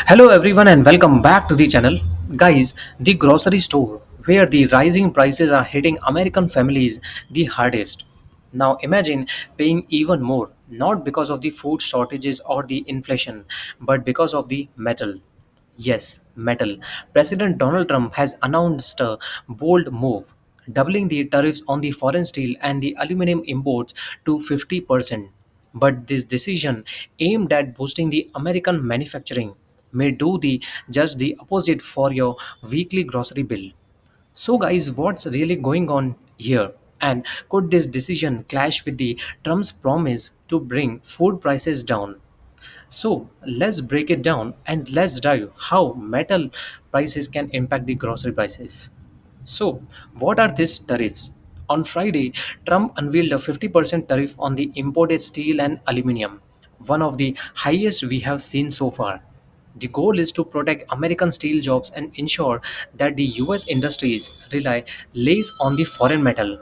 Hello everyone and welcome back to the channel. Guys, the grocery store where the rising prices are hitting American families the hardest. Now imagine paying even more, not because of the food shortages or the inflation, but because of the metal. Yes, metal. President Donald Trump has announced a bold move, doubling the tariffs on the foreign steel and the aluminum imports to 50%. But this decision, aimed at boosting the American manufacturing, may do the just the opposite for your weekly grocery bill. So, guys, what's really going on here? And could this decision clash with the Trump's promise to bring food prices down? So let's break it down and let's dive how metal prices can impact the grocery prices. So, what are these tariffs? On Friday, Trump unveiled a 50% tariff on the imported steel and aluminum, one of the highest we have seen so far. The goal is to protect American steel jobs and ensure that the US industries rely less on the foreign metal.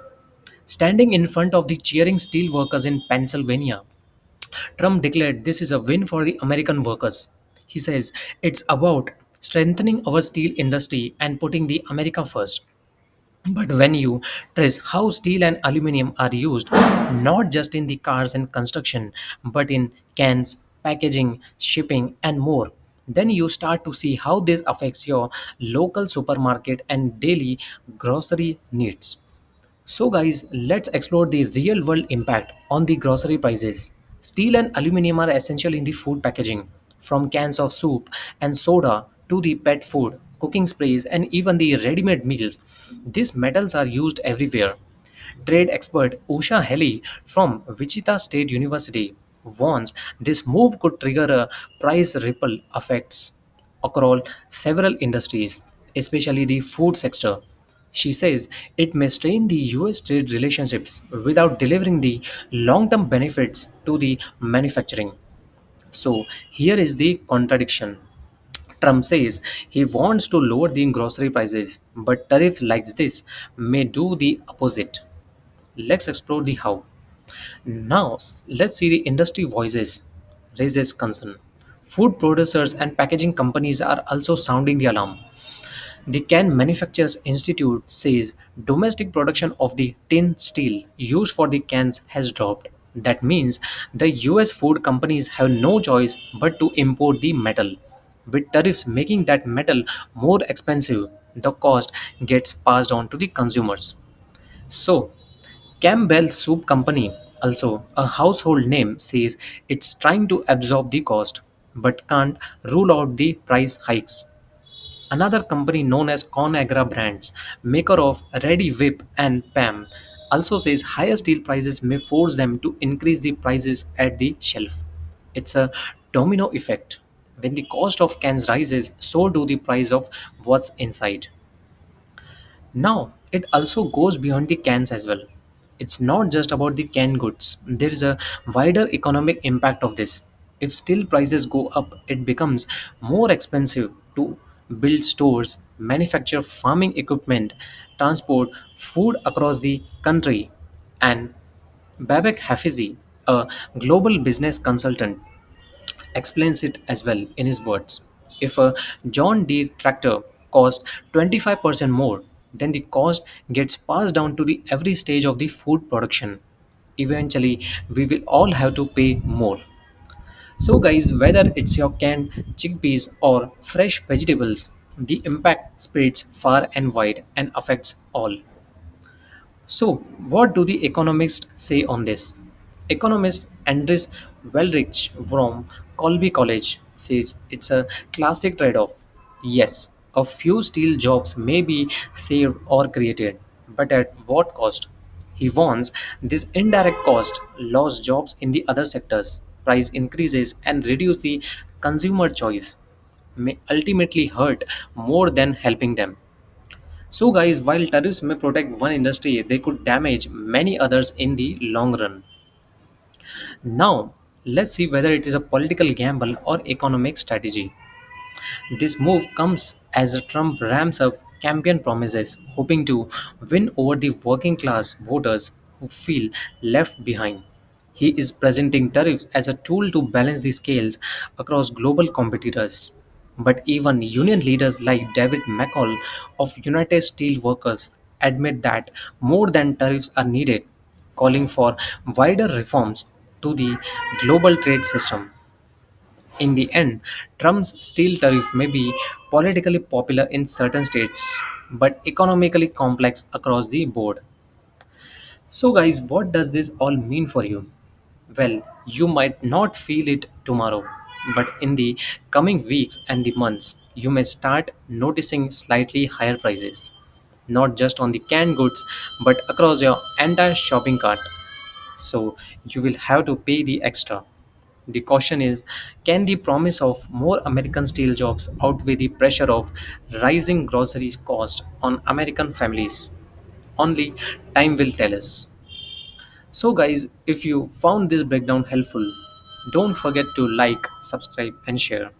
Standing in front of the cheering steel workers in Pennsylvania, Trump declared this is a win for the American workers. He says it's about strengthening our steel industry and putting the America first. But when you trace how steel and aluminum are used, not just in the cars and construction, but in cans, packaging, shipping, and more, then you start to see how this affects your local supermarket and daily grocery needs. So, guys, let's explore the real world impact on the grocery prices. Steel and aluminum are essential in the food packaging, from cans of soup and soda to the pet food, cooking sprays, and even the ready made meals. These metals are used everywhere. Trade expert Usha Heli from Wichita State University warns this move could trigger a price ripple effects across several industries, especially the food sector. She says it may strain the US trade relationships without delivering the long term benefits to the manufacturing. So, here is the contradiction. Trump says he wants to lower the grocery prices, but tariff like this may do the opposite. Let's explore the how. Now, let's see the industry voices raises concern. Food producers and packaging companies are also sounding the alarm. The Can Manufacturers Institute says domestic production of the tin steel used for the cans has dropped. That means the US food companies have no choice but to import the metal. With tariffs making that metal more expensive, the cost gets passed on to the consumers. So, Campbell Soup Company, also a household name, says it's trying to absorb the cost but can't rule out the price hikes. Another company known as Conagra Brands, maker of Ready Whip and Pam, also says higher steel prices may force them to increase the prices at the shelf. It's a domino effect. When the cost of cans rises, so do the price of what's inside. Now, it also goes beyond the cans as well. It's not just about the canned goods, there is a wider economic impact of this. If steel prices go up, it becomes more expensive to build stores, manufacture farming equipment, transport food across the country. And Babak Hafizi, a global business consultant, explains it as well in his words. If a John Deere tractor costs 25% more, then the cost gets passed down to the every stage of the food production. Eventually, we will all have to pay more. So, guys, whether it's your canned chickpeas or fresh vegetables, the impact spreads far and wide and affects all. So, what do the economists say on this? Economist Andres Welrich from Colby College says it's a classic trade off. Yes, a few steel jobs may be saved or created, but at what cost? He warns this indirect cost lost jobs in the other sectors, price increases, and reduce the consumer choice may ultimately hurt more than helping them. So, guys, while tariffs may protect one industry, they could damage many others in the long run. Now, let's see whether it is a political gamble or economic strategy. This move comes as Trump ramps up campaign promises, hoping to win over the working class voters who feel left behind. He is presenting tariffs as a tool to balance the scales across global competitors. But even union leaders like David McCall of United Steelworkers admit that more than tariffs are needed, calling for wider reforms to the global trade system. In the end, Trump's steel tariff may be politically popular in certain states, but economically complex across the board. So, guys, what does this all mean for you? Well, you might not feel it tomorrow, but in the coming weeks and the months, you may start noticing slightly higher prices, not just on the canned goods, but across your entire shopping cart. So, you will have to pay the extra. The question is, can the promise of more American steel jobs outweigh the pressure of rising grocery costs on American families? Only time will tell us. So, guys, if you found this breakdown helpful, don't forget to like, subscribe, and share.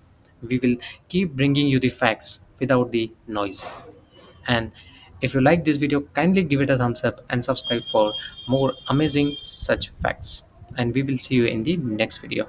We will keep bringing you the facts without the noise. And if you like this video, kindly give it a thumbs up and subscribe for more amazing such facts. And we will see you in the next video.